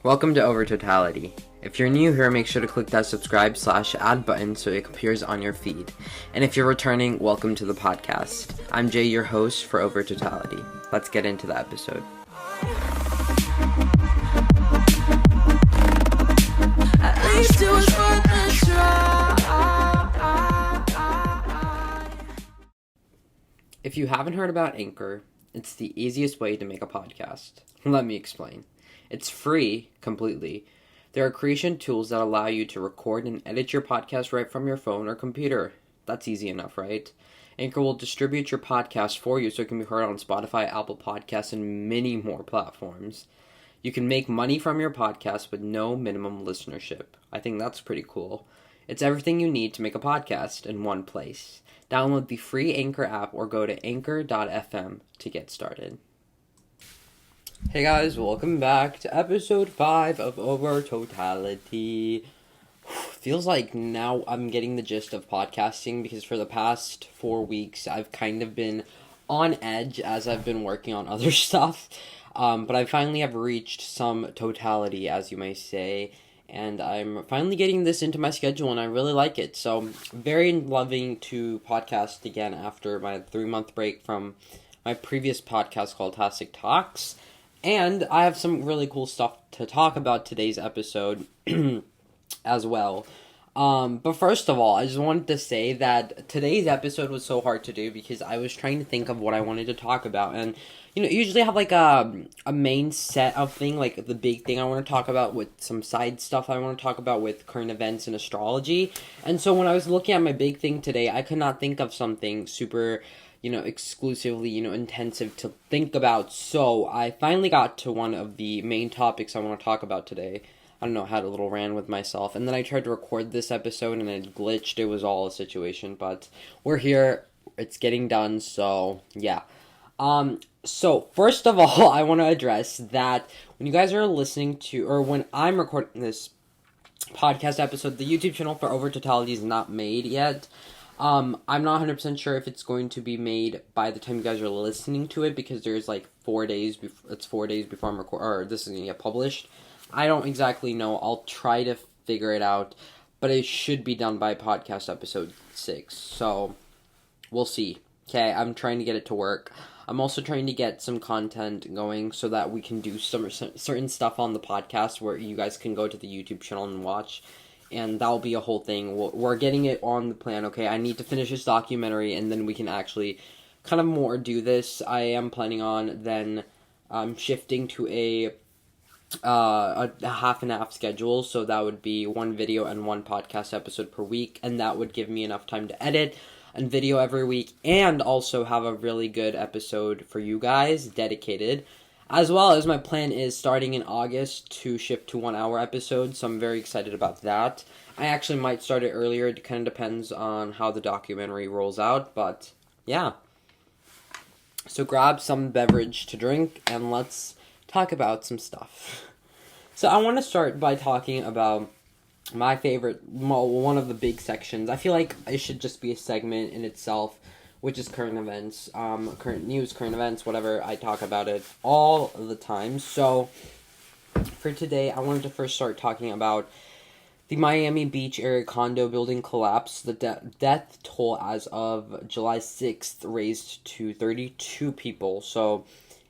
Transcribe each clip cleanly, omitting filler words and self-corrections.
Welcome to Over Totality. If you're new here, make sure to click that subscribe/add button so it appears on your feed. And if you're returning, welcome to the podcast. I'm Jay, your host for Over Totality. Let's get into the episode. At least it was worth a try. If you haven't heard about Anchor, it's the easiest way to make a podcast. Let me explain. It's free, completely. There are creation tools that allow you to record and edit your podcast right from your phone or computer. That's easy enough, right? Anchor will distribute your podcast for you so it can be heard on Spotify, Apple Podcasts, and many more platforms. You can make money from your podcast with no minimum listenership. I think that's pretty cool. It's everything you need to make a podcast in one place. Download the free Anchor app or go to anchor.fm to get started. Hey guys, welcome back to episode 5 of Over Totality. Feels like now I'm getting the gist of podcasting because for the past 4 weeks I've kind of been on edge as I've been working on other stuff. But I finally have reached some totality, as you may say, and I'm finally getting this into my schedule and I really like it. So very loving to podcast again after my 3-month break from my previous podcast called Tastic Talks. And I have some really cool stuff to talk about today's episode as well. But first of all, I just wanted to say that today's episode was so hard to do because I was trying to think of what I wanted to talk about. And, usually I have like a main set of thing, like the big thing I want to talk about with some side stuff I want to talk about with current events and astrology. And so when I was looking at my big thing today, I could not think of something super exclusively, intensive to think about. So I finally got to one of the main topics I want to talk about today. I don't know, I had a little rant with myself. And then I tried to record this episode and it glitched. It was all a situation. But we're here. It's getting done. So, yeah. So, first of all, I want to address that when you guys are listening to, or when I'm recording this podcast episode, the YouTube channel for Over Totality is not made yet. I'm not 100% sure if it's going to be made by the time you guys are listening to it because there's like 4 days before, it's 4 days before I'm or this is going to get published. I don't exactly know. I'll try to figure it out, but it should be done by podcast episode 6. So we'll see. Okay, I'm trying to get it to work. I'm also trying to get some content going so that we can do some certain stuff on the podcast where you guys can go to the YouTube channel and watch. And that'll be a whole thing. We're getting it on the plan. Okay, I need to finish this documentary, and then we can actually kind of more do this. I am planning on then shifting to a half and half schedule. So that would be 1 video and 1 podcast episode per week, and that would give me enough time to edit and video every week, and also have a really good episode for you guys dedicated. As well as my plan is starting in August to shift to 1-hour episodes, so I'm very excited about that. I actually might start it earlier, it kind of depends on how the documentary rolls out, but yeah. So grab some beverage to drink, and let's talk about some stuff. So I want to start by talking about my favorite, one of the big sections. I feel like it should just be a segment in itself, which is current events, current news, current events, whatever. I talk about it all the time. So, for today, I wanted to first start talking about the Miami Beach area condo building collapse. The death toll as of July 6th raised to 32 people. So,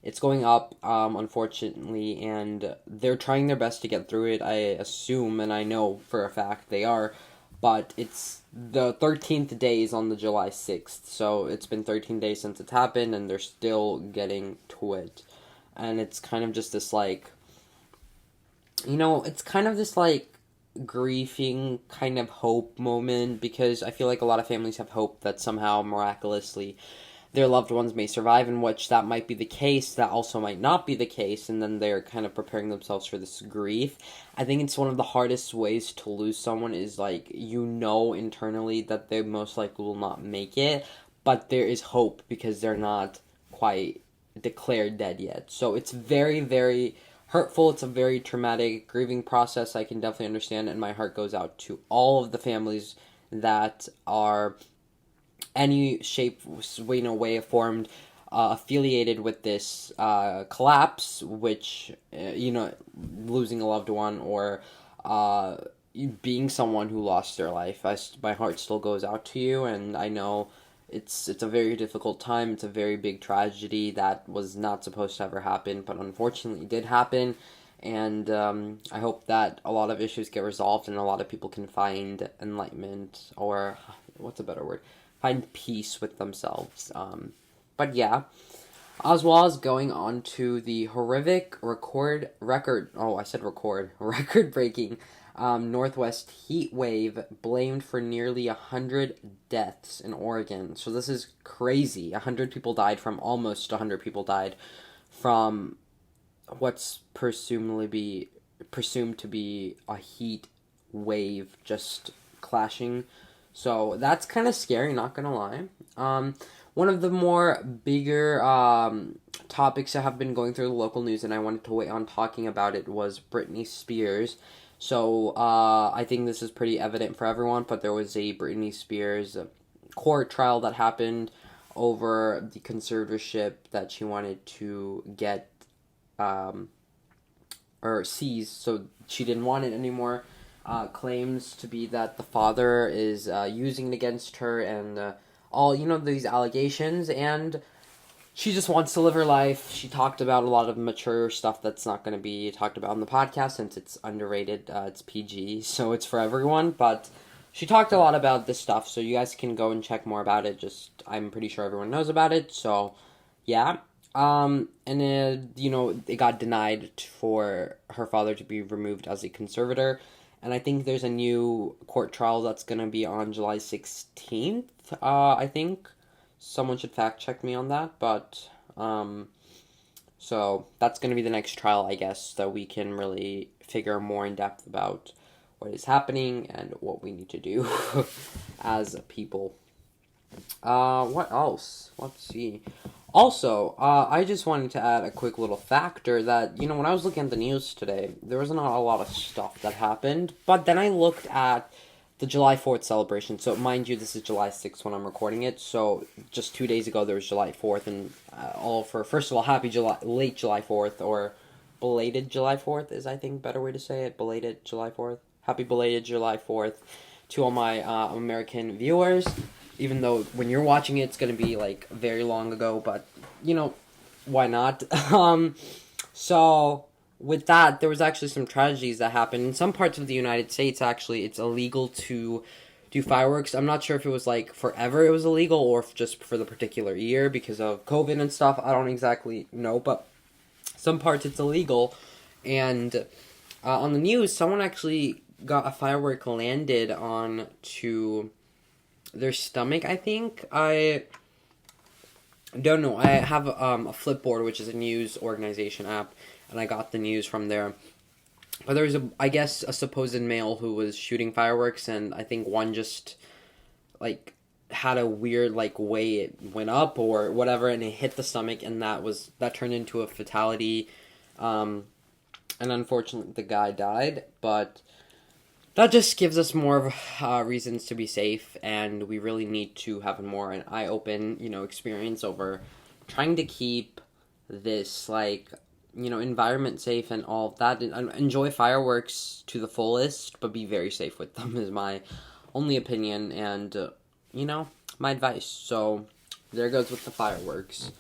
it's going up, unfortunately, and they're trying their best to get through it, I assume, and I know for a fact they are. But it's the 13th day is on the July 6th, so it's been 13 days since it's happened, and they're still getting to it. And it's kind of just this, like, it's kind of this, like, grieving kind of hope moment, because I feel like a lot of families have hope that somehow, miraculously, their loved ones may survive, in which that might be the case, that also might not be the case, and then they're kind of preparing themselves for this grief. I think it's one of the hardest ways to lose someone is, like, internally that they most likely will not make it, but there is hope because they're not quite declared dead yet. So it's very, very hurtful. It's a very traumatic grieving process. I can definitely understand, and my heart goes out to all of the families that are any shape, way formed affiliated with this collapse, which, losing a loved one or being someone who lost their life. My heart still goes out to you, and I know it's a very difficult time. It's a very big tragedy that was not supposed to ever happen, but unfortunately did happen. And I hope that a lot of issues get resolved and a lot of people can find enlightenment, or what's a better word? Find peace with themselves. But yeah, as well as going on to the horrific record breaking Northwest heat wave blamed for nearly 100 deaths in Oregon. So this is crazy. 100 people died from, almost 100 people died from what's presumed to be a heat wave just clashing. So that's kind of scary, not gonna lie. One of the more bigger topics that have been going through the local news, and I wanted to wait on talking about it, was Britney Spears. So I think this is pretty evident for everyone, but there was a Britney Spears court trial that happened over the conservatorship that she wanted to get or seize, so she didn't want it anymore. Claims to be that the father is using it against her, and all these allegations, and she just wants to live her life. She talked about a lot of mature stuff that's not going to be talked about on the podcast since it's underrated. It's PG, so it's for everyone, but she talked a lot about this stuff, so you guys can go and check more about it. I'm pretty sure everyone knows about it, so yeah. And it got denied for her father to be removed as a conservator. And I think there's a new court trial that's going to be on July 16th, I think. Someone should fact check me on that, but, so that's going to be the next trial, I guess, that we can really figure more in depth about what is happening and what we need to do as people. What else? Let's see. Also, I just wanted to add a quick little factor that, when I was looking at the news today, there was not a lot of stuff that happened, but then I looked at the July 4th celebration. So, mind you, this is July 6th when I'm recording it, so just 2 days ago there was July 4th, and first of all, late July 4th, or belated July 4th is, I think, a better way to say it, belated July 4th. Happy belated July 4th to all my American viewers. Even though when you're watching it, it's going to be, very long ago. But, why not? So, with that, there was actually some tragedies that happened. In some parts of the United States, actually, it's illegal to do fireworks. I'm not sure if it was, forever it was illegal, or if just for the particular year because of COVID and stuff. I don't exactly know, but some parts it's illegal. And on the news, someone actually got a firework landed onto their stomach, I think. I don't know. I have a Flipboard, which is a news organization app, and I got the news from there. But there was a supposed male who was shooting fireworks, and I think one just had a weird way it went up or whatever, and it hit the stomach, and that turned into a fatality. And unfortunately the guy died, but that just gives us more reasons to be safe, and we really need to have an eye-open, experience over trying to keep this, environment safe and all of that. And enjoy fireworks to the fullest, but be very safe with them is my only opinion and, my advice. So, there goes with the fireworks.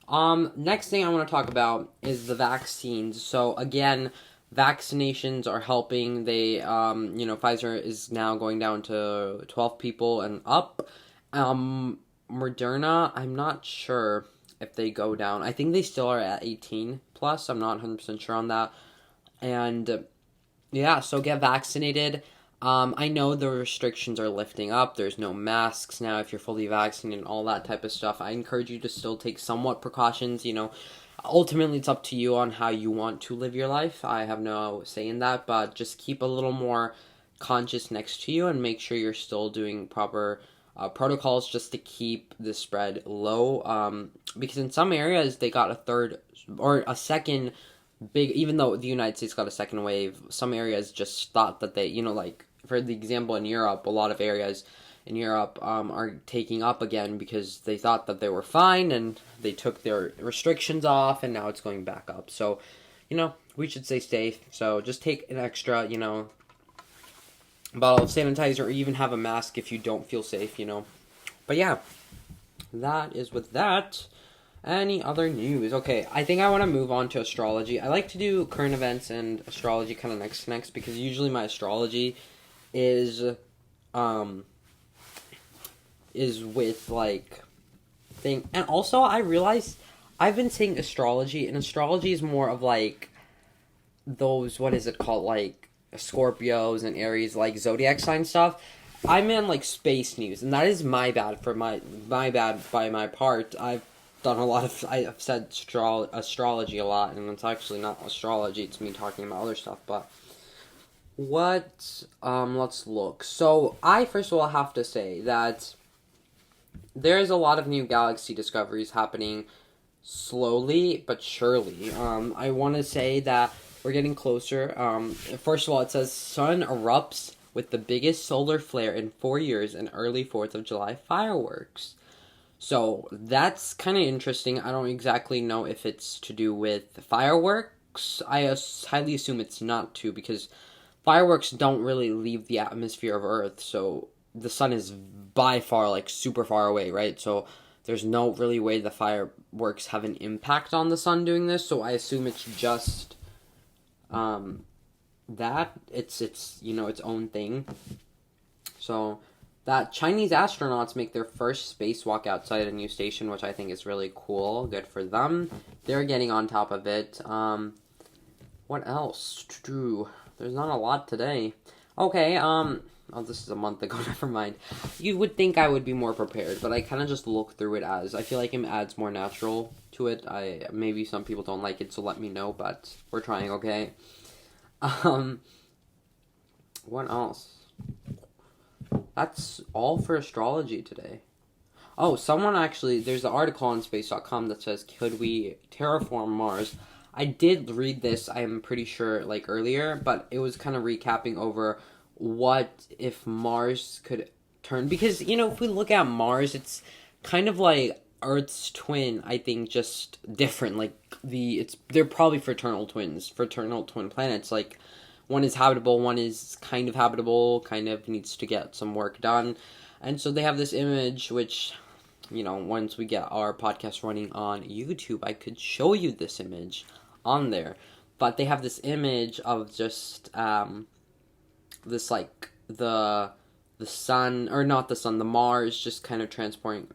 Next thing I want to talk about is the vaccines. So, again, vaccinations are helping. They, Pfizer is now going down to 12 people and up. Moderna, I'm not sure if they go down. I think they still are at 18 plus. I'm not 100% sure on that. And, yeah, so get vaccinated. I know the restrictions are lifting up. There's no masks now if you're fully vaccinated and all that type of stuff. I encourage you to still take somewhat precautions, Ultimately, it's up to you on how you want to live your life. I have no say in that, but just keep a little more conscious next to you and make sure you're still doing proper protocols just to keep the spread low. Because in some areas, they got a second big, even though the United States got a second wave, some areas just thought that they, for the example in Europe, a lot of areas, in Europe are taking up again because they thought that they were fine and they took their restrictions off and now it's going back up. So, we should stay safe. So just take an extra, bottle of sanitizer or even have a mask if you don't feel safe, But yeah, that is with that. Any other news? Okay, I think I want to move on to astrology. I like to do current events and astrology kind of next to next because usually my astrology is with like thing. And also I realized I've been saying astrology, and astrology is more of like those, what is it called, like Scorpios and Aries, like zodiac sign stuff. I meant like space news, and that is my bad for my bad by my part. I've said astrology a lot, and it's actually not astrology, it's me talking about other stuff. But let's look. So I first of all have to say that there's a lot of new galaxy discoveries happening slowly but surely. I want to say that we're getting closer. First of all, it says sun erupts with the biggest solar flare in 4 years and early 4th of July fireworks. So that's kind of interesting. I don't exactly know if it's to do with fireworks. I highly assume it's not to, because fireworks don't really leave the atmosphere of Earth. So the sun is by far like super far away, right? So there's no really way the fireworks have an impact on the sun doing this. So I assume it's just that it's its own thing. So that Chinese astronauts make their first spacewalk outside a new station, which I think is really cool. Good for them. They're getting on top of it. What else to do? There's not a lot today. Okay, this is a month ago, never mind. You would think I would be more prepared, but I kind of just look through it as, I feel like it adds more natural to it. Maybe some people don't like it, so let me know, but we're trying, okay? What else? That's all for astrology today. Oh, there's an article on space.com that says, could we terraform Mars? I did read this, I'm pretty sure, like earlier, but it was kind of recapping over what if Mars could turn, because, if we look at Mars, it's kind of like Earth's twin, I think, just different. Like, they're probably fraternal twin planets, like, one is habitable, one is kind of habitable, kind of needs to get some work done. And so they have this image, which, once we get our podcast running on YouTube, I could show you this image on there. But they have this image of just, this, like, the sun, or not the sun, the Mars just kind of transforming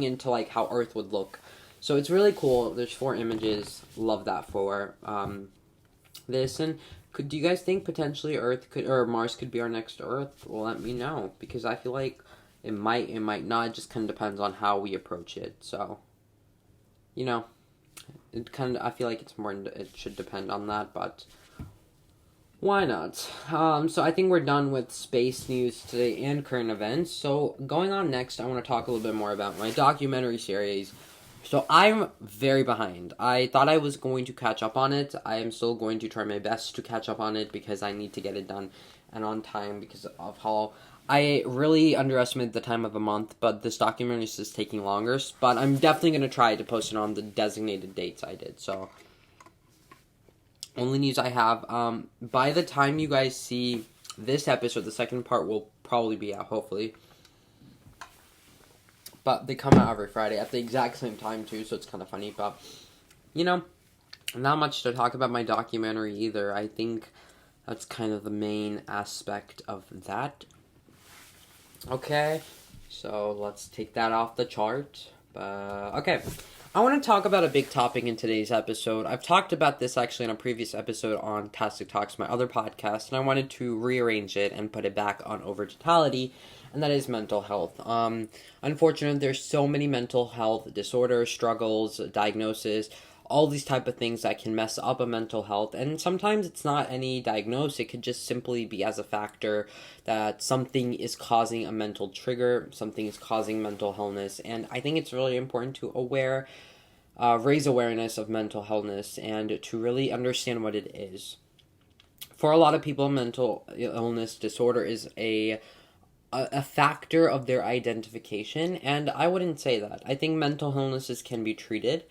into, like, how Earth would look. So it's really cool. There's 4 images. Love that for, this. And do you guys think potentially Mars could be our next Earth? Well, let me know, because I feel like it might not. It just kind of depends on how we approach it. So, I feel like it should depend on that, but why not? So I think we're done with space news today and current events. So going on next, I want to talk a little bit more about my documentary series. So I'm very behind. I thought I was going to catch up on it. I am still going to try my best to catch up on it because I need to get it done and on time because of how I really underestimated the time of a month, but this documentary is just taking longer. But I'm definitely going to try to post it on the designated dates I did. So only news I have. By the time you guys see this episode, the second part will probably be out, hopefully. But they come out every Friday at the exact same time, too, so it's kind of funny. But, not much to talk about my documentary either. I think that's kind of the main aspect of that. Okay, so let's take that off the chart. Okay, I want to talk about a big topic in today's episode. I've talked about this actually in a previous episode on Tastic Talks, my other podcast, and I wanted to rearrange it and put it back on Over Totality, and that is mental health. Unfortunately, there's so many mental health disorders, struggles, diagnosis, all these type of things that can mess up a mental health, and sometimes it's not any diagnosis. It could just simply be as a factor that something is causing a mental trigger, something is causing mental illness, and I think it's really important to raise awareness of mental illness and to really understand what it is. For a lot of people, mental illness disorder is a a factor of their identification, and I wouldn't say that. I think mental illnesses can be treated.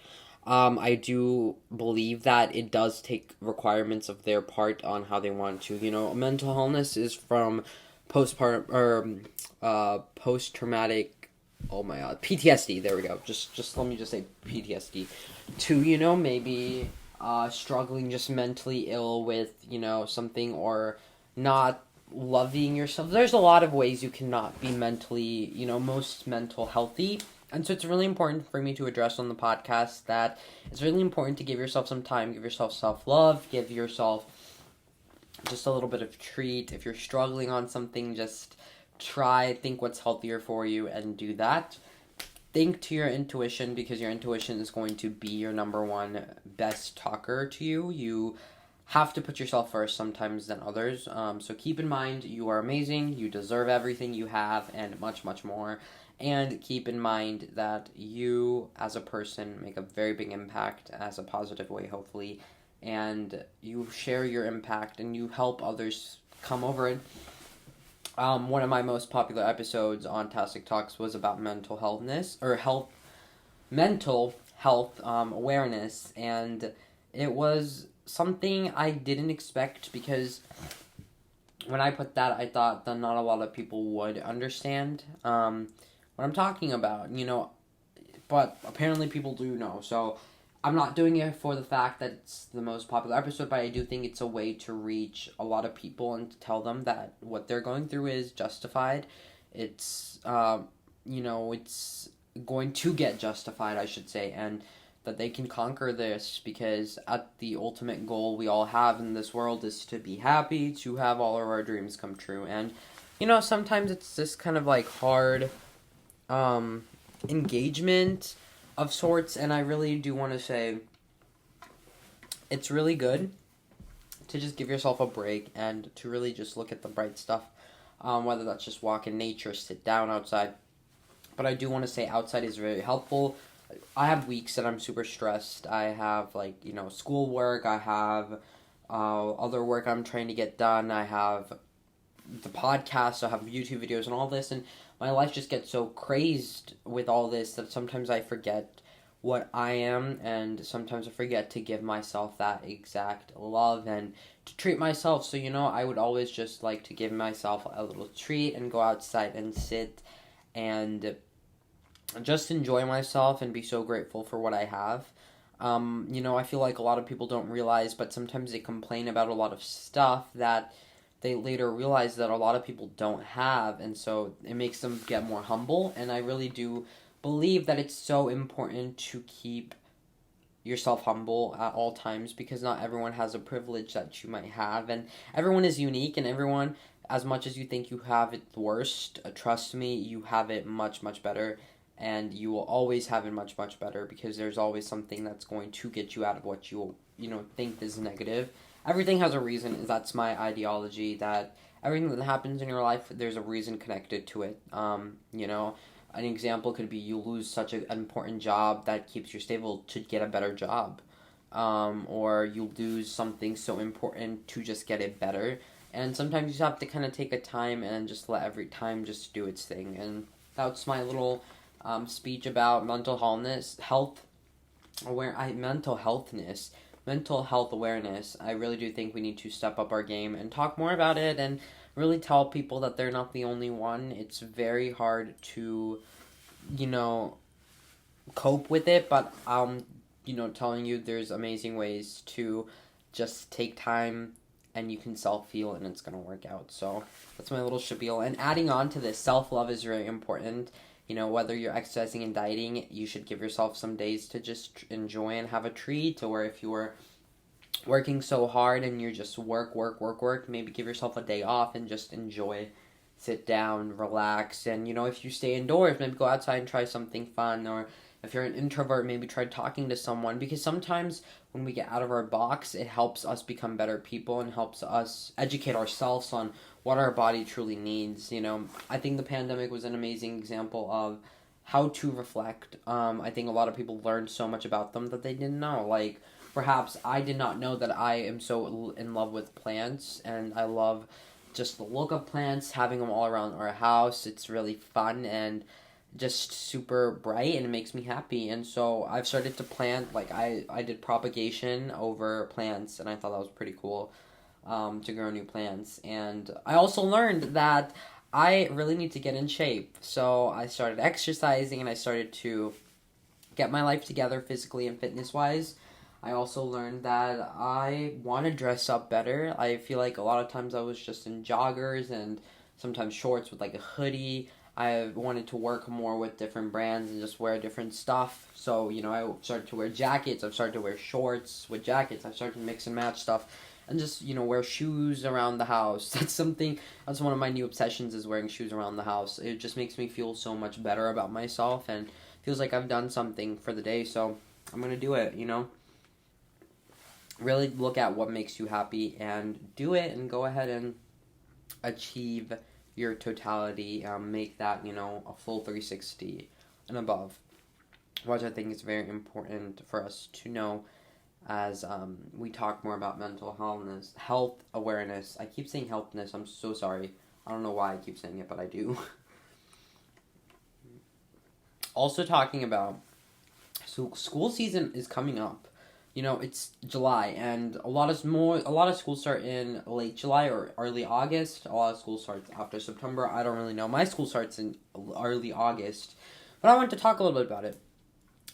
I do believe that it does take requirements of their part on how they want to. Mental illness is from post traumatic. Oh my god, PTSD. There we go. Just let me just say PTSD. To maybe struggling just mentally ill with something, or not loving yourself. There's a lot of ways you cannot be mentally, most mental healthy. And so it's really important for me to address on the podcast that it's really important to give yourself some time, give yourself self-love, give yourself just a little bit of treat. If you're struggling on something, just think what's healthier for you and do that. Think to your intuition, because your intuition is going to be your number one best talker to you. You have to put yourself first sometimes than others. So keep in mind, you are amazing. You deserve everything you have and much, much more. And keep in mind that you, as a person, make a very big impact as a positive way, hopefully. And you share your impact and you help others come over it. One of my most popular episodes on Tastic Talks was about mental health awareness, and it was something I didn't expect, because when I put that, I thought that not a lot of people would understand what I'm talking about, but apparently people do know. So I'm not doing it for the fact that it's the most popular episode, but I do think it's a way to reach a lot of people and to tell them that what they're going through is justified. It's, it's going to get justified, I should say, and that they can conquer this, because at the ultimate goal we all have in this world is to be happy, to have all of our dreams come true. And, sometimes it's this kind of like hard engagement of sorts, and I really do want to say it's really good to just give yourself a break and to really just look at the bright stuff, whether that's just walk in nature, sit down outside. But I do want to say outside is very helpful. I have weeks that I'm super stressed. I have schoolwork, I have other work I'm trying to get done, I have the podcast, I have YouTube videos and all this, and my life just gets so crazed with all this that sometimes I forget what I am, and sometimes I forget to give myself that exact love and to treat myself. So, I would always just like to give myself a little treat and go outside and sit and just enjoy myself and be so grateful for what I have. I feel like a lot of people don't realize, but sometimes they complain about a lot of stuff that they later realize that a lot of people don't have, and so it makes them get more humble. And I really do believe that it's so important to keep yourself humble at all times, because not everyone has a privilege that you might have, and everyone is unique, and everyone, as much as you think you have it worst, trust me, you have it much, much better, and you will always have it much, much better, because there's always something that's going to get you out of what you think is negative. Everything has a reason. That's my ideology, that everything that happens in your life, there's a reason connected to it. An example could be you lose such an important job that keeps you stable to get a better job. Or you lose something so important to just get it better. And sometimes you just have to kind of take a time and just let every time just do its thing. And that's my little speech about mental health awareness. I really do think we need to step up our game and talk more about it, and really tell people that they're not the only one. It's very hard to, cope with it, but telling you there's amazing ways to just take time, and you can self-heal, and it's going to work out. So that's my little spiel. And adding on to this, self-love is very important. Whether you're exercising and dieting, you should give yourself some days to just enjoy and have a treat. Or if you are working so hard and you're just work, maybe give yourself a day off and just enjoy. Sit down, relax, and if you stay indoors, maybe go outside and try something fun. Or if you're an introvert, maybe try talking to someone, because sometimes when we get out of our box, it helps us become better people and helps us educate ourselves on what our body truly needs. I think the pandemic was an amazing example of how to reflect. I think a lot of people learned so much about them that they didn't know. Like, perhaps I did not know that I am so in love with plants, and I love just the look of plants, having them all around our house. It's really fun and just super bright, and it makes me happy. And so I've started to plant, like I did propagation over plants, and I thought that was pretty cool, to grow new plants. And I also learned that I really need to get in shape. So I started exercising, and I started to get my life together physically and fitness wise. I also learned that I want to dress up better. I feel like a lot of times I was just in joggers and sometimes shorts with like a hoodie. I wanted to work more with different brands and just wear different stuff. So, I started to wear jackets. I've started to wear shorts with jackets. I've started to mix and match stuff and just, wear shoes around the house. That's one of my new obsessions, is wearing shoes around the house. It just makes me feel so much better about myself and feels like I've done something for the day. So I'm going to do it, Really look at what makes you happy and do it, and go ahead and achieve your totality. Make that, a full 360 and above, which I think is very important for us to know as we talk more about mental health awareness. I keep saying healthness. I'm so sorry. I don't know why I keep saying it, but I do. Also talking about, so school season is coming up. It's July, and a lot of schools start in late July or early August. A lot of schools starts after September. I don't really know. My school starts in early August, but I want to talk a little bit about it.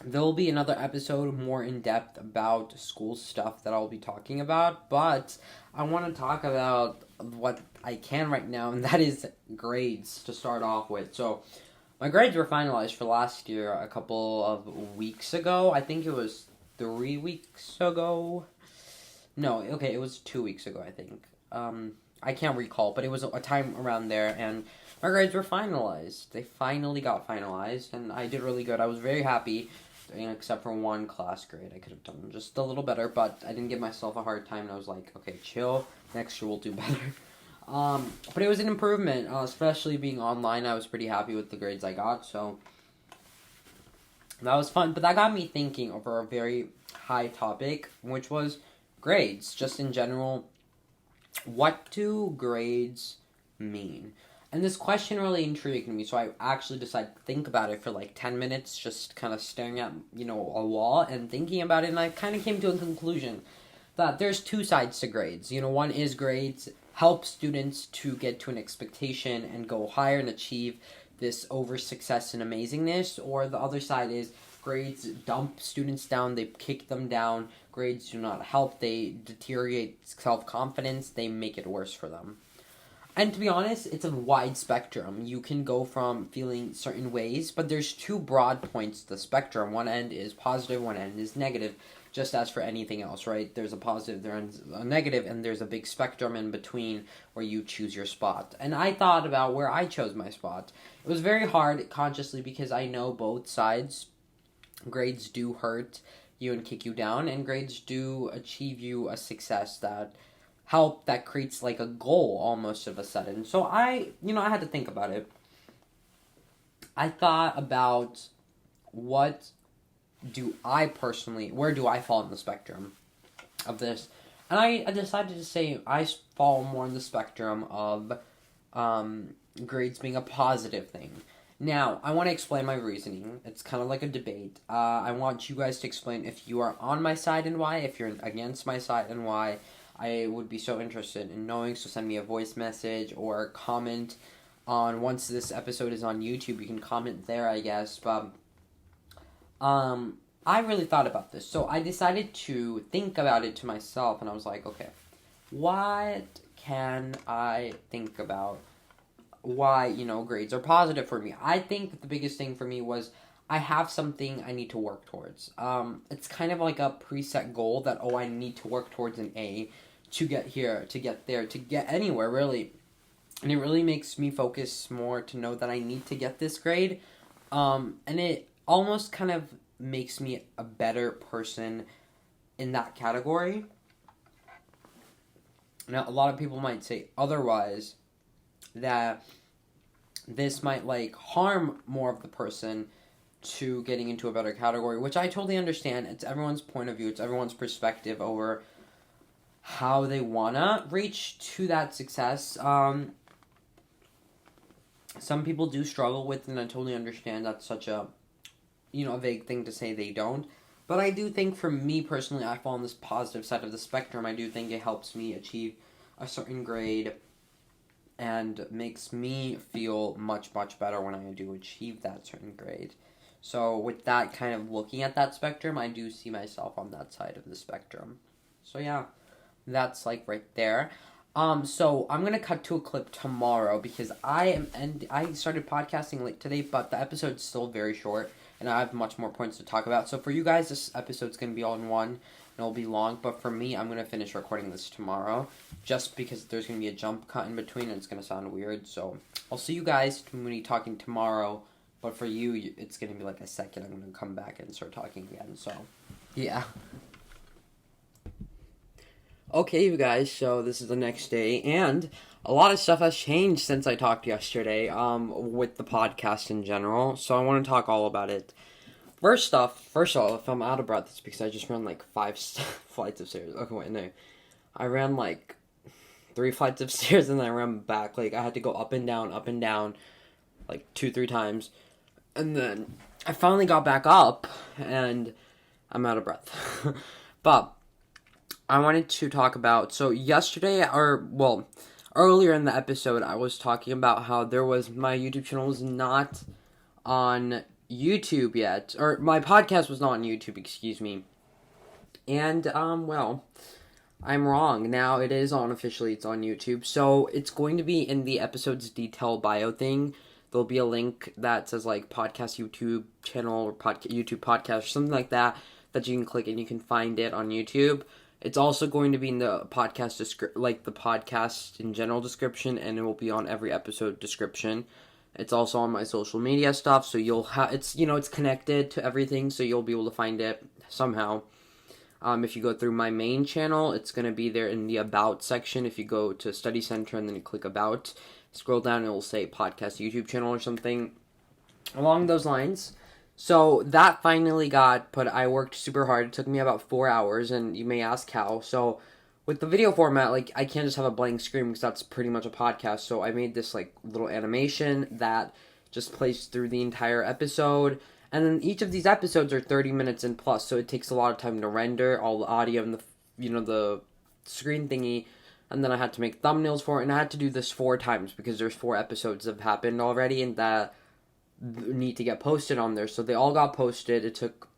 There will be another episode more in depth about school stuff that I'll be talking about, but I want to talk about what I can right now, and that is grades to start off with. So my grades were finalized for last year a couple of weeks ago. I think it was 3 weeks ago. No, okay, it was 2 weeks ago, I think. I can't recall, but it was a time around there, and my grades were finalized. They finally got finalized, and I did really good. I was very happy, except for one class grade. I could have done just a little better, but I didn't give myself a hard time, and I was like, okay, chill. Next year we'll do better. But it was an improvement, especially being online. I was pretty happy with the grades I got, so that was fun. But that got me thinking over a very high topic, which was grades. Just in general, what do grades mean? And this question really intrigued me, so I actually decided to think about it for like 10 minutes, just kind of staring at, a wall and thinking about it, and I kind of came to a conclusion that there's two sides to grades. One is grades help students to get to an expectation and go higher and achieve this over success and amazingness, or the other side is grades dump students down, they kick them down. Grades do not help, they deteriorate self-confidence, they make it worse for them. And to be honest, it's a wide spectrum. You can go from feeling certain ways, but there's two broad points to the spectrum. One end is positive, one end is negative, just as for anything else, right? There's a positive, there's a negative, and there's a big spectrum in between where you choose your spot. And I thought about where I chose my spot. It was very hard consciously because I know both sides. Grades do hurt you and kick you down, and grades do achieve you a success that creates like a goal almost of a sudden. So I had to think about it. I thought about where do I fall in the spectrum of this? And I decided to say I fall more in the spectrum of grades being a positive thing. Now, I want to explain my reasoning. It's kind of like a debate. I want you guys to explain if you are on my side and why, if you're against my side and why. I would be so interested in knowing, so send me a voice message or comment on, once this episode is on YouTube, you can comment there, I guess. But I really thought about this, so I decided to think about it to myself, and I was like, okay, what can I think about why, grades are positive for me? I think that the biggest thing for me was I have something I need to work towards. It's kind of like a preset goal that, I need to work towards an A to get here, to get there, to get anywhere, really. And it really makes me focus more to know that I need to get this grade. And it almost kind of makes me a better person in that category. Now, a lot of people might say otherwise, that this might harm more of the person to getting into a better category, which I totally understand. It's everyone's point of view, it's everyone's perspective over how they wanna reach to that success. Some people do struggle with, and I totally understand that's such a, a vague thing to say they don't. But I do think for me personally, I fall on this positive side of the spectrum. I do think it helps me achieve a certain grade and makes me feel much, much better when I do achieve that certain grade. So with that kind of looking at that spectrum, I do see myself on that side of the spectrum. So yeah, that's like right there. So I'm gonna cut to a clip tomorrow because I started podcasting late today, but the episode's still very short and I have much more points to talk about. So for you guys, this episode's gonna be all in one and it'll be long, but for me, I'm gonna finish recording this tomorrow just because there's gonna be a jump cut in between and it's gonna sound weird. So I'll see you guys when we're talking tomorrow, but for you, it's gonna be like a second. I'm gonna come back and start talking again. So yeah. Okay, you guys, so this is the next day, and a lot of stuff has changed since I talked yesterday, with the podcast in general, so I want to talk all about it. First off, if I'm out of breath, it's because I just ran, like, 5 flights of stairs. Okay, wait, no. I ran, like, 3 flights of stairs, and then I ran back. Like, I had to go up and down, like, 2-3 times, and then I finally got back up, and I'm out of breath. But I wanted to talk about, so yesterday, earlier in the episode, I was talking about how my YouTube channel was not on YouTube yet, or my podcast was not on YouTube, excuse me, and, I'm wrong. Now it is officially, it's on YouTube, so it's going to be in the episode's detail bio thing. There'll be a link that says, like, podcast YouTube channel, or YouTube podcast, or something like that you can click and you can find it on YouTube. It's also going to be in the podcast the podcast in general description, and it will be on every episode description. It's also on my social media stuff, so you'll have it's connected to everything, so you'll be able to find it somehow. If you go through my main channel, it's going to be there in the About section. If you go to Study Center and then you click About, scroll down, it will say Podcast YouTube Channel or something along those lines. So that finally got put. I worked super hard. It took me about 4 hours, and you may ask how. So with the video format, like, I can't just have a blank screen because that's pretty much a podcast. So I made this, like, little animation that just plays through the entire episode. And then each of these episodes are 30 minutes in plus, so it takes a lot of time to render all the audio and the screen thingy. And then I had to make thumbnails for it, and I had to do this 4 times because there's 4 episodes that have happened already, and that need to get posted on there. So they all got posted. It took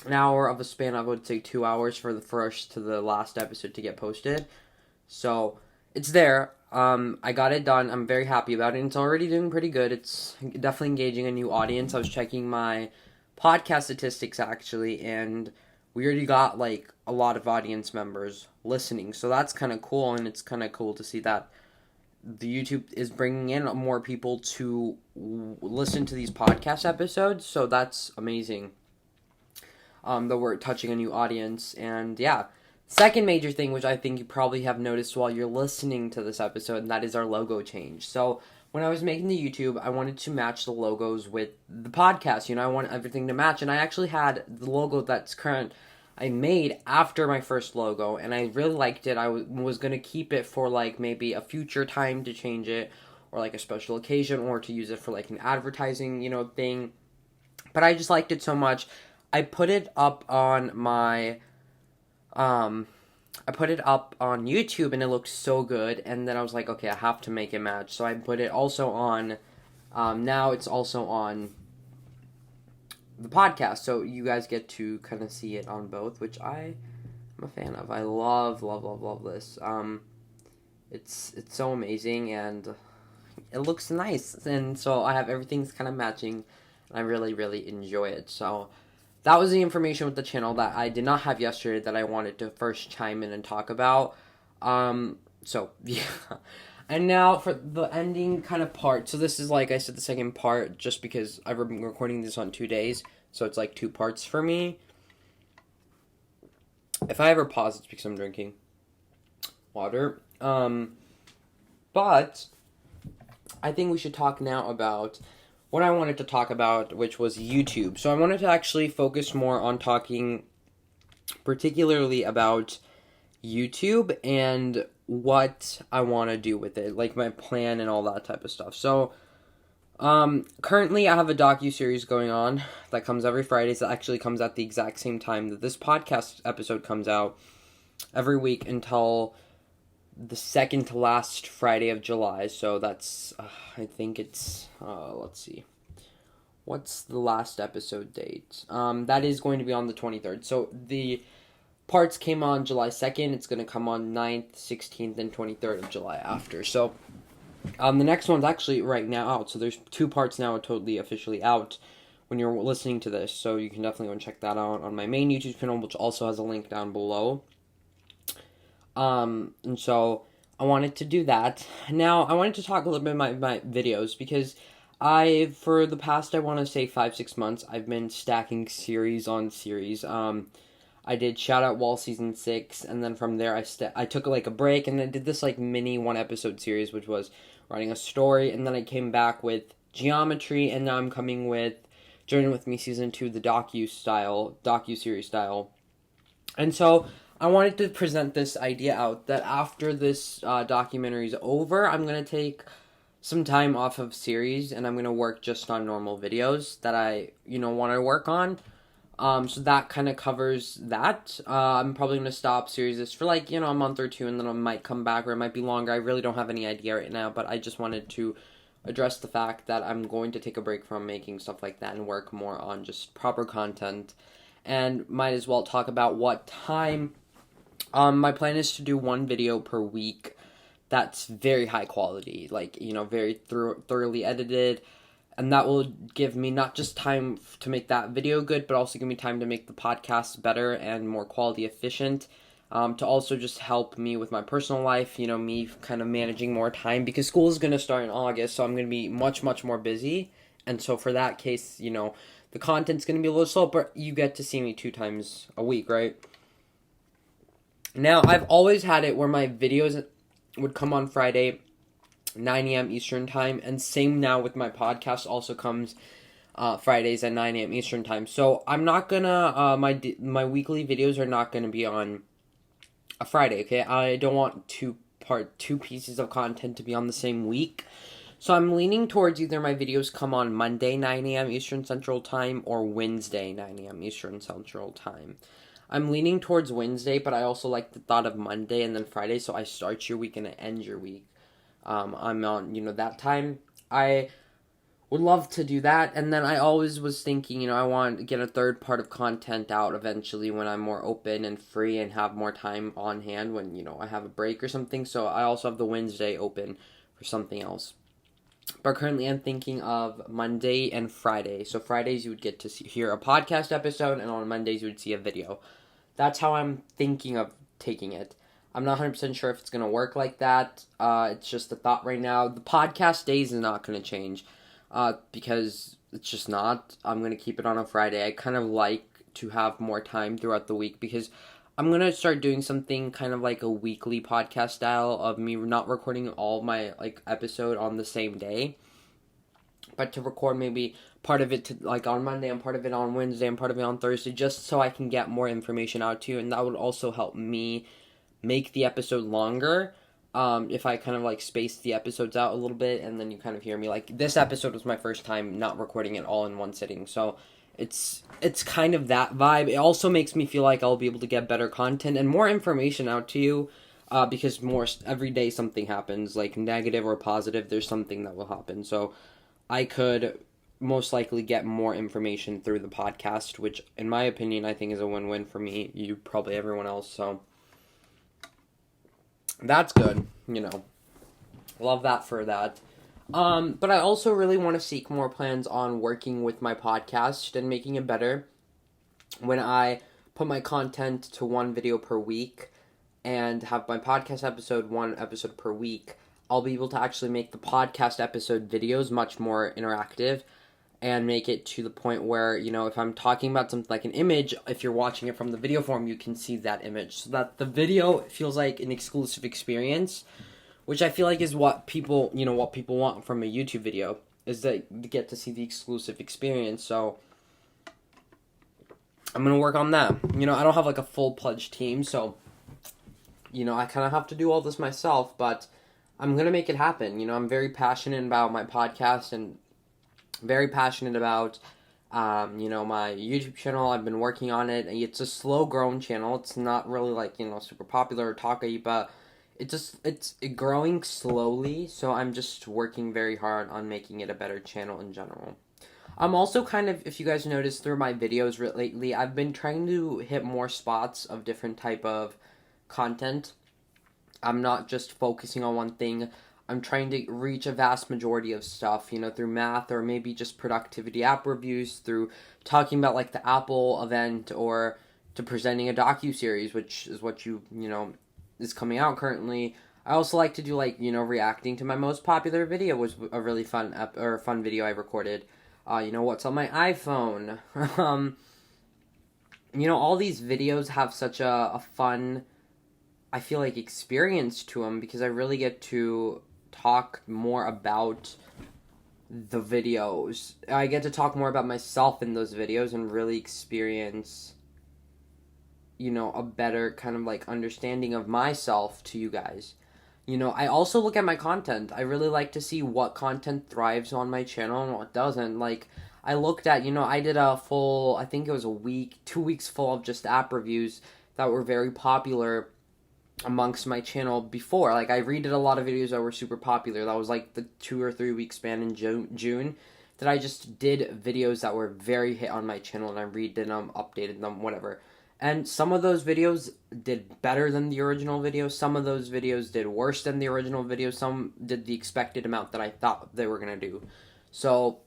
an hour of a span. I would say 2 hours for the first to the last episode to get posted. So it's there. I got it done. I'm very happy about it. And it's already doing pretty good. It's definitely engaging a new audience. I was checking my podcast statistics actually, and we already got, like, a lot of audience members listening. So that's kind of cool, and it's kind of cool to see that the YouTube is bringing in more people to listen to these podcast episodes, so that's amazing. That we're touching a new audience, and yeah. Second major thing, which I think you probably have noticed while you're listening to this episode, and that is our logo change. So when I was making the YouTube, I wanted to match the logos with the podcast. I want everything to match, and I actually had the logo that's current I made after my first logo, and I really liked it. I was going to keep it for, like, maybe a future time to change it, or, like, a special occasion, or to use it for, like, an advertising, thing. But I just liked it so much. I put it up on my, I put it up on YouTube, and it looked so good, and then I was like, okay, I have to make it match. So I put it also on, now it's also on the podcast, so you guys get to kind of see it on both, which I am a fan of. I love this. It's so amazing, and it looks nice, and so I have everything's kind of matching, and I really enjoy it. So that was the information with the channel that I did not have yesterday that I wanted to first chime in and talk about. So yeah. And now for the ending kind of part. So this is, like I said, the second part, just because I've been recording this on 2 days. So it's like 2 parts for me. If I ever pause, it's because I'm drinking water. But I think we should talk now about what I wanted to talk about, which was YouTube. So I wanted to actually focus more on talking particularly about YouTube and what I want to do with it, like my plan and all that type of stuff. So, currently I have a docu-series going on that comes every Friday. That actually comes at the exact same time that this podcast episode comes out every week until the second to last Friday of July. So that's, I think it's, let's see. What's the last episode date? That is going to be on the 23rd. So the parts came on July 2nd. It's going to come on 9th, 16th, and 23rd of July after. So the next one's actually right now out. So there's 2 parts now totally officially out when you're listening to this. So you can definitely go and check that out on my main YouTube channel, which also has a link down below. And so I wanted to do that. Now, I wanted to talk a little bit about my videos because for the past, I want to say 5-6 months, I've been stacking series on series. I did Shout Out Wall Season 6, and then from there I took like a break, and I did this like mini 1-episode series, which was writing a story, and then I came back with Geometry, and now I'm coming with Journey With Me Season 2, the docu-series style. And so I wanted to present this idea out that after this documentary is over, I'm going to take some time off of series, and I'm going to work just on normal videos that I, want to work on. So that kind of covers that. I'm probably going to stop series for like, a month or 2, and then I might come back, or it might be longer. I really don't have any idea right now, but I just wanted to address the fact that I'm going to take a break from making stuff like that and work more on just proper content, and might as well talk about what time. My plan is to do 1 video per week that's very high quality, like, very thoroughly edited. And that will give me not just time to make that video good, but also give me time to make the podcast better and more quality efficient. To also just help me with my personal life, me kind of managing more time. Because school is going to start in August, so I'm going to be much, much more busy. And so for that case, the content's going to be a little slow, but you get to see me 2 times a week, right? Now, I've always had it where my videos would come on Friday, 9 a.m. Eastern Time, and same now with my podcast also comes Fridays at 9 a.m. Eastern Time. So I'm not gonna, my weekly videos are not gonna be on a Friday, okay? I don't want 2 pieces of content to be on the same week. So I'm leaning towards either my videos come on Monday, 9 a.m. Eastern Central Time, or Wednesday, 9 a.m. Eastern Central Time. I'm leaning towards Wednesday, but I also like the thought of Monday and then Friday, so I start your week and I end your week. I'm on, that time. I would love to do that, and then I always was thinking, I want to get a 3rd part of content out eventually when I'm more open and free and have more time on hand when, I have a break or something, so I also have the Wednesday open for something else. But currently I'm thinking of Monday and Friday. So Fridays you would get to hear a podcast episode, and on Mondays you would see a video. That's how I'm thinking of taking it. I'm not 100% sure if it's going to work like that. It's just a thought right now. The podcast days is not going to change because it's just not. I'm going to keep it on a Friday. I kind of like to have more time throughout the week because I'm going to start doing something kind of like a weekly podcast style of me not recording all my episode on the same day, but to record maybe part of it on Monday and part of it on Wednesday and part of it on Thursday, just so I can get more information out to you, and that would also help me make the episode longer. If I kind of space the episodes out a little bit, and then you kind of hear me this episode was my first time not recording it all in one sitting, so it's kind of that vibe. It also makes me feel like I'll be able to get better content and more information out to you, because every day something happens, negative or positive, there's something that will happen, so I could most likely get more information through the podcast, which in my opinion I think is a win-win for me, you, probably everyone else, so that's good, love that for that. But I also really want to seek more plans on working with my podcast and making it better. When I put my content to 1 video per week and have my podcast episode 1 episode per week, I'll be able to actually make the podcast episode videos much more interactive and make it to the point where, if I'm talking about something like an image, if you're watching it from the video form, you can see that image. So that the video feels like an exclusive experience, which I feel like is what people want from a YouTube video, is to get to see the exclusive experience. So I'm going to work on that. I don't have a full-pledged team, so I kind of have to do all this myself, but I'm going to make it happen. I'm very passionate about my podcast and very passionate about, my YouTube channel. I've been working on it. It's a slow growing channel. It's not really like, super popular or talky, but it's growing slowly. So I'm just working very hard on making it a better channel in general. I'm also kind of, if you guys noticed through my videos lately, I've been trying to hit more spots of different type of content. I'm not just focusing on one thing. I'm trying to reach a vast majority of stuff, through math or maybe just productivity app reviews, through talking about like the Apple event, or to presenting a docu-series, which is what is coming out currently. I also like to do like, reacting to my most popular video was a really fun fun video I recorded. What's on my iPhone. All these videos have such a fun, I feel like, experience to them, because I really get to talk more about the videos. I get to talk more about myself in those videos and really experience, a better kind of like understanding of myself to you guys. I also look at my content. I really like to see what content thrives on my channel and what doesn't. Like, I looked at, I did a full, I think it was 2 weeks full of just app reviews that were very popular amongst my channel before. Like, I redid a lot of videos that were super popular. That was like the 2 or 3 week span in June that I just did videos that were very hit on my channel, and I redid them, updated them, whatever. And some of those videos did better than the original video. Some of those videos did worse than the original video. Some did the expected amount that I thought they were going to do. So,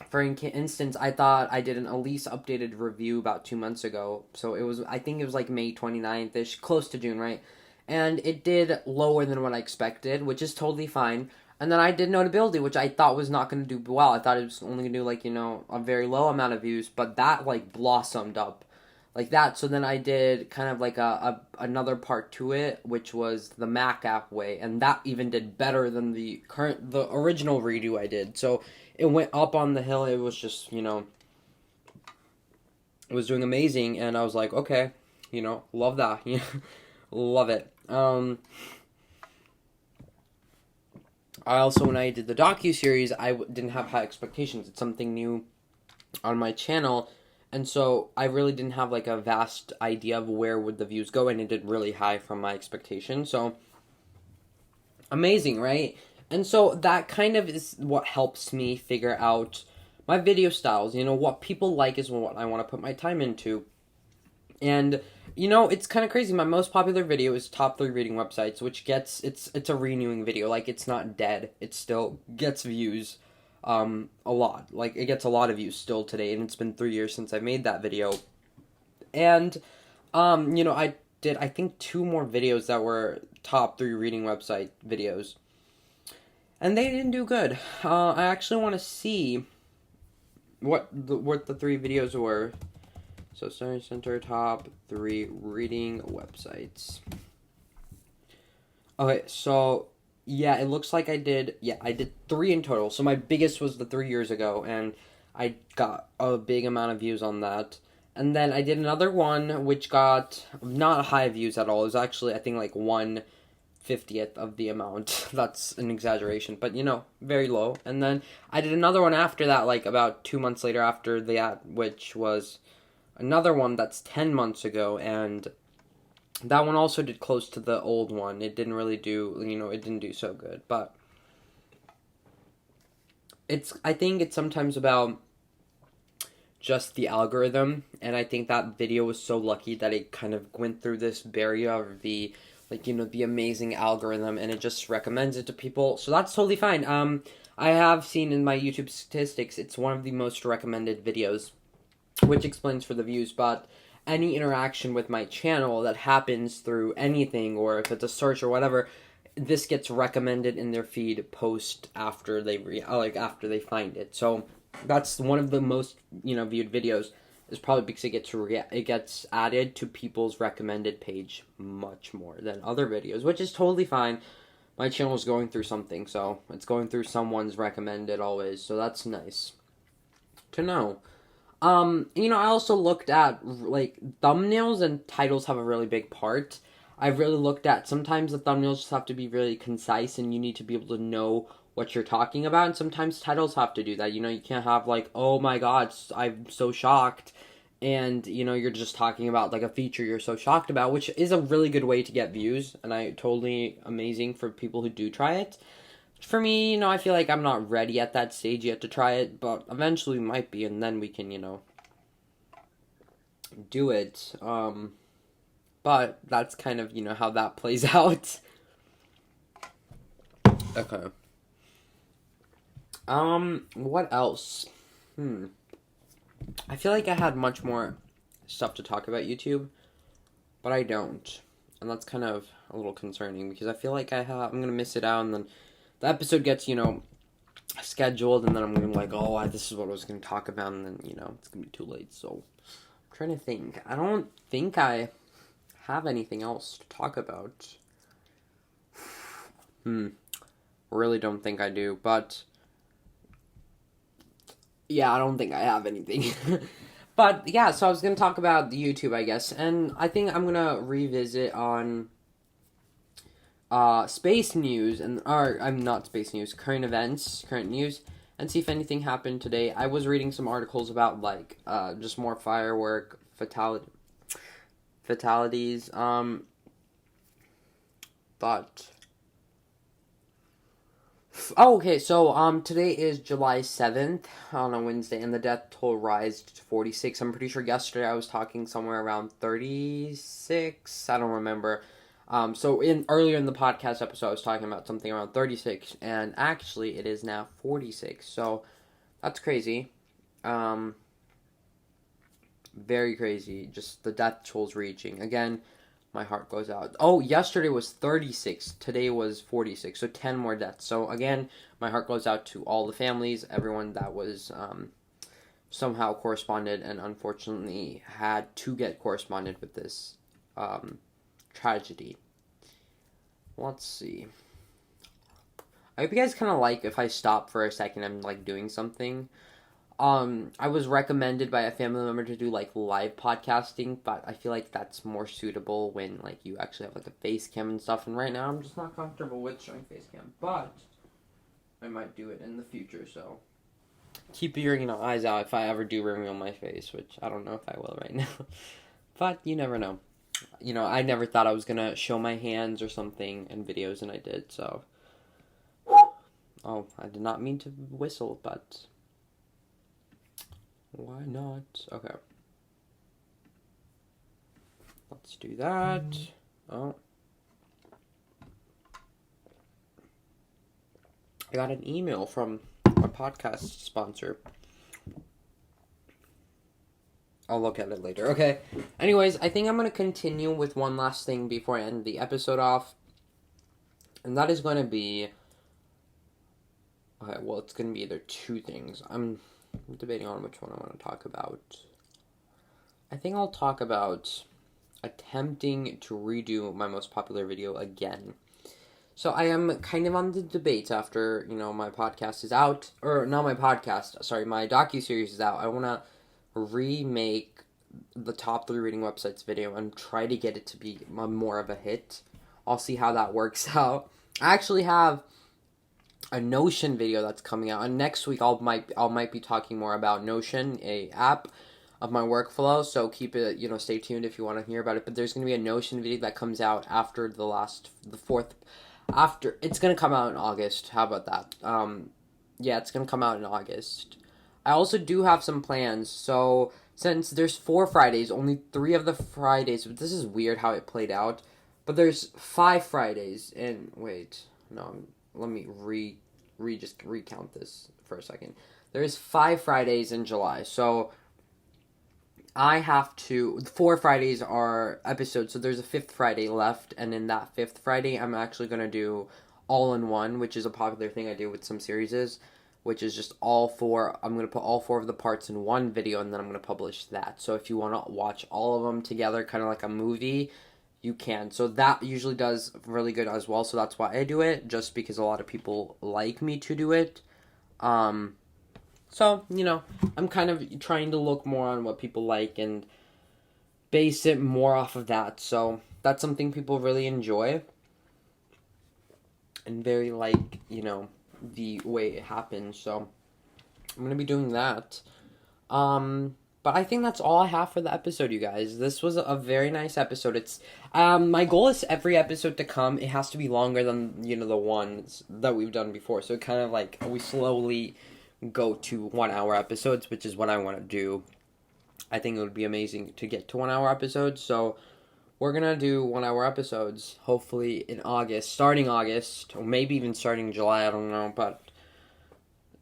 for instance, I thought I did an Elise updated review about 2 months ago. So I think it was like May 29th-ish, close to June, right? And it did lower than what I expected, which is totally fine. And then I did Notability, which I thought was not going to do well. I thought it was only going to do like, a very low amount of views, but that like blossomed up like that. So then I did kind of like another part to it, which was the Mac app way, and that even did better than the original redo I did. So it went up on the hill. It was just, it was doing amazing, and I was like, okay, love that. Love it. I also, when I did the docu-series, I didn't have high expectations. It's something new on my channel, and so I really didn't have like a vast idea of where would the views go, and it did really high from my expectations. So amazing, right? And so that kind of is what helps me figure out my video styles. What people like is what I want to put my time into. And it's kind of crazy. My most popular video is top 3 reading websites, which it's a renewing video. Like, it's not dead. It still gets views a lot. Like, it gets a lot of views still today, and it's been 3 years since I made that video. And I did, I think, 2 more videos that were top 3 reading website videos, and they didn't do good. I actually want to see what the 3 videos were. So, Study Center top 3 reading websites. Okay, so yeah, it looks like I did 3 in total. So my biggest was the 3 years ago, and I got a big amount of views on that. And then I did another one which got not high views at all. It was actually, I think, like 1/50th of the amount. That's an exaggeration, but very low. And then I did another one after that, like about 2 months later after that, which was another one that's 10 months ago, and that one also did close to the old one. It didn't really do, it didn't do so good, but I think it's sometimes about just the algorithm, and I think that video was so lucky that it kind of went through this barrier of the, the amazing algorithm, and it just recommends it to people, so that's totally fine. I have seen in my YouTube statistics, it's one of the most recommended videos, which explains for the views, but any interaction with my channel that happens through anything, or if it's a search or whatever, this gets recommended in their feed post after they after they find it. So that's one of the most viewed videos, is probably because it gets added to people's recommended page much more than other videos, which is totally fine. My channel is going through something, so it's going through someone's recommended always, so that's nice to know. I also looked at, like, thumbnails and titles have a really big part. I've really looked at, sometimes the thumbnails just have to be really concise and you need to be able to know what you're talking about, and sometimes titles have to do that. You know, you can't have like, oh my god, I'm so shocked, and you know, you're just talking about like a feature you're so shocked about, which is a really good way to get views, and I totally amazing for people who do try it. For me, you know, I feel like I'm not ready at that stage yet to try it, but eventually might be, and then we can, you know, do it. But that's kind of, you know, how that plays out. Okay. What else? I feel like I had much more stuff to talk about YouTube, but I don't. And that's kind of a little concerning because I feel like I'm gonna miss it out, and then the episode gets, you know, scheduled, and then I'm gonna be like, oh, this is what I was gonna talk about, and then, you know, it's gonna be too late. So I'm trying to think. I don't think I have anything else to talk about. Really don't think I do, but yeah, I don't think I have anything. But yeah, so I was gonna talk about the YouTube, I guess, and I think I'm gonna revisit on space news, I'm not space news, current events, current news, and see if anything happened today. I was reading some articles about like just more firework fatalities. But okay, so today is July 7th on a Wednesday, and the death toll rised to 46. I'm pretty sure yesterday I was talking somewhere around 36. I don't remember. So earlier in the podcast episode, I was talking about something around 36, and actually it is now 46. So that's crazy. Very crazy. Just the death toll's reaching. Again, my heart goes out. Oh, yesterday was 36. Today was 46. So 10 more deaths. So again, my heart goes out to all the families, everyone that was somehow corresponded and unfortunately had to get corresponded with this tragedy. Let's see. I hope you guys kind of like if I stop for a second and like doing something. I was recommended by a family member to do like live podcasting, but I feel like that's more suitable when like you actually have like a face cam and stuff. And right now I'm just not comfortable with showing face cam, but I might do it in the future. So keep your eyes out if I ever do reveal my face, which I don't know if I will right now, but you never know. You know, I never thought I was gonna show my hands or something in videos, and I did. So, oh, I did not mean to whistle, but. Why not? Okay. Let's do that. Oh. I got an email from a podcast sponsor. I'll look at it later. Okay. Anyways, I think I'm going to continue with one last thing before I end the episode off. And that is going to be. Okay, well, it's going to be either two things. I'm debating on which one I want to talk about. I think I'll talk about attempting to redo my most popular video again. So I am kind of on the debate after, you know, my podcast is out, or not my podcast, sorry, my docuseries is out. I want to remake the top 3 reading websites video and try to get it to be more of a hit. I'll see how that works out. I actually have a Notion video that's coming out, and next week I might be talking more about Notion, a app of my workflow. So keep it, you know, stay tuned if you want to hear about it. But there's gonna be a Notion video that comes out after the fourth. After it's gonna come out in August. How about that? Yeah, it's gonna come out in August. I also do have some plans. So since there's 4 Fridays, only 3 of the Fridays. But this is weird how it played out. But there's 5 Fridays, and wait, no. Let me just recount this for a second. There's 5 Fridays in July, so I have to. 4 Fridays are episodes, so there's a 5th Friday left, and in that 5th Friday, I'm actually gonna do all in one, which is a popular thing I do with some series, which is just all 4. I'm gonna put all 4 of the parts in one video, and then I'm gonna publish that. So if you want to watch all of them together, kind of like a movie, you can. So that usually does really good as well. So that's why I do it, just because a lot of people like me to do it. So, you know, I'm kind of trying to look more on what people like and base it more off of that. So that's something people really enjoy. And very like, the way it happens. So I'm going to be doing that. But I think that's all I have for the episode, you guys. This was a very nice episode. It's my goal is every episode to come, it has to be longer than, the ones that we've done before. So kind of like we slowly go to 1 hour episodes, which is what I want to do. I think it would be amazing to get to 1 hour episodes. So we're going to do 1 hour episodes, hopefully in August, starting August, or maybe even starting July, I don't know, but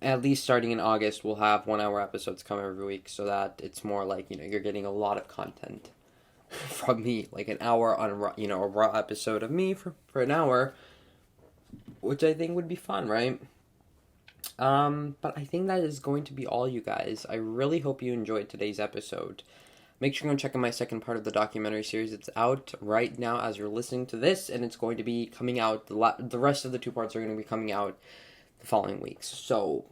at least starting in August, we'll have 1 hour episodes come every week so that it's more like, you're getting a lot of content from me, like an hour on, a raw episode of me for an hour, which I think would be fun, right? But I think that is going to be all, you guys. I really hope you enjoyed today's episode. Make sure to go check out my second part of the documentary series. It's out right now as you're listening to this, and it's going to be coming out, the rest of the 2 parts are going to be coming out the following weeks. So,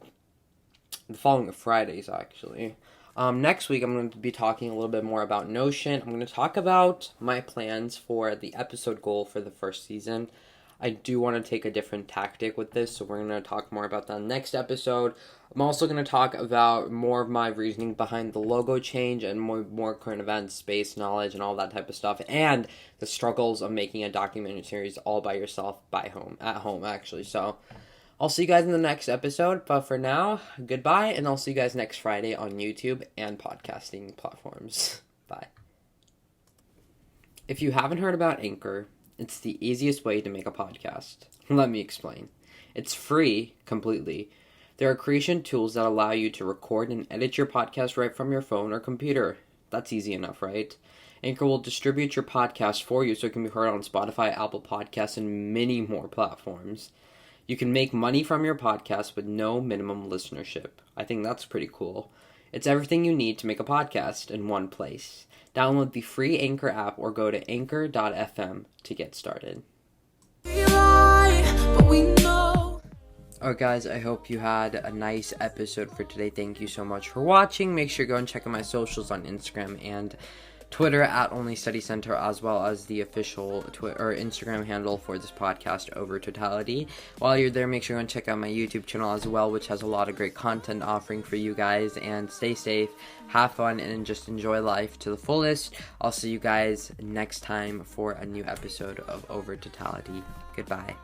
the following Fridays, actually. Next week, I'm going to be talking a little bit more about Notion. I'm going to talk about my plans for the episode goal for the first season. I do want to take a different tactic with this, so we're going to talk more about that next episode. I'm also going to talk about more of my reasoning behind the logo change and more current events, space knowledge, and all that type of stuff, and the struggles of making a documentary series all by yourself at home, actually. So I'll see you guys in the next episode, but for now, goodbye, and I'll see you guys next Friday on YouTube and podcasting platforms. Bye. If you haven't heard about Anchor, it's the easiest way to make a podcast. Let me explain. It's free, completely. There are creation tools that allow you to record and edit your podcast right from your phone or computer. That's easy enough, right? Anchor will distribute your podcast for you so it can be heard on Spotify, Apple Podcasts, and many more platforms. You can make money from your podcast with no minimum listenership. I think that's pretty cool. It's everything you need to make a podcast in one place. Download the free Anchor app or go to anchor.fm to get started. Alright guys, I hope you had a nice episode for today. Thank you so much for watching. Make sure you go and check out my socials on Instagram and Twitter at Only Study Center, as well as the official Twitter or Instagram handle for this podcast, Over Totality. While you're there, make sure you check out my YouTube channel as well, which has a lot of great content offering for you guys. And stay safe, have fun, and just enjoy life to the fullest. I'll see you guys next time for a new episode of Over Totality. Goodbye.